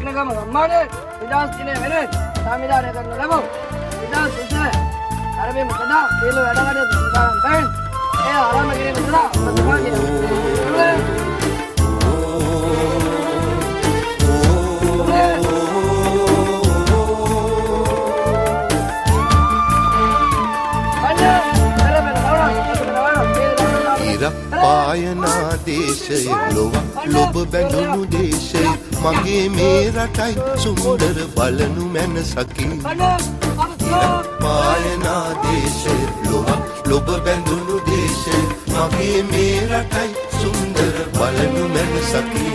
රත්නගම ගම්මානයේ නිදහස් දිනය වෙනුවෙන් සංවිධානය කරන ලැබුව නිදහස් උත්සවය ආරම්භය සඳහා සියලු වැඩ කටයුතු සූදානම් බැවින් එය ආරම්භ කිරීම සඳහා සභාවකින් පායනා දේශය ලොබ බැඳුණු දේශය මගේ මේ රටයි සුන්දර බලනු මැනසකි පායනා දේශය ලොබ බැඳුණු දේශය මගේ මේ රටයි සුන්දර බලනු මැනසකි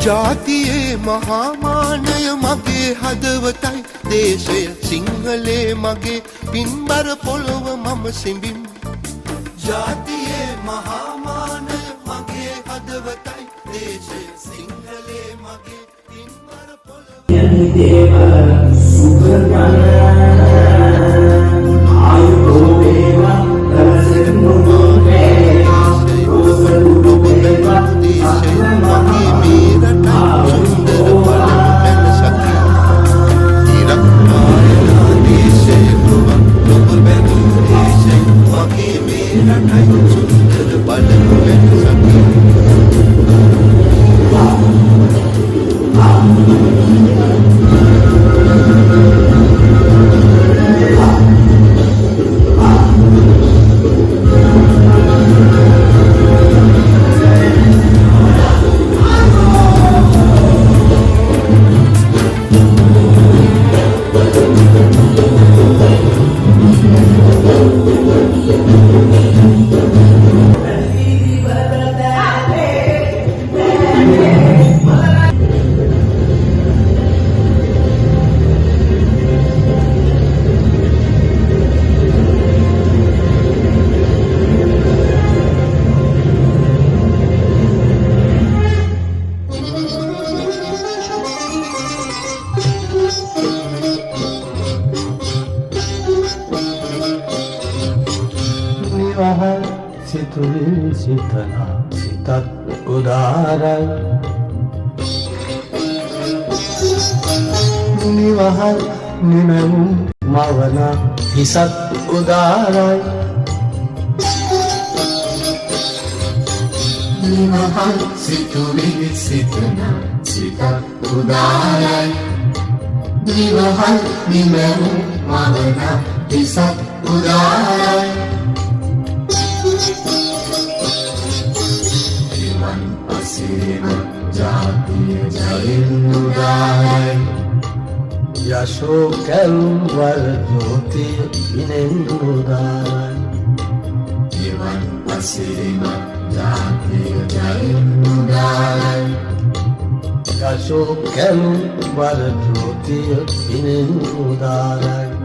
ජාතියේ මහාමානය මගේ හදවතයි දේශය සිංහලේ මගේ පින්බර පොළොව මම සිඹින් ජාතියේ මහාමානය මගේ හදවතයි දේශය සිංහලේ මගේ පින්බර පොළොව සිතුවිලි සිතන සිතත් උදාරයි නිවහල් නිමැවුම් මවන හිසත් උදාරයි නිවහල් සිතුවිලි සිතන සිතත් උදාරයි නිවහල් නිමැවුම් මවන හිසත් උදාරයි ජාතිය ජයෙන් උදාරයි යශෝ කැල්වර ජෝතිය ඉනෙන් උදාරයි ජීවන් පසීම ජාතිය ජයෙන් උදාරයි යශෝ කැල්වර ජෝතිය ඉනෙන් උදාරයි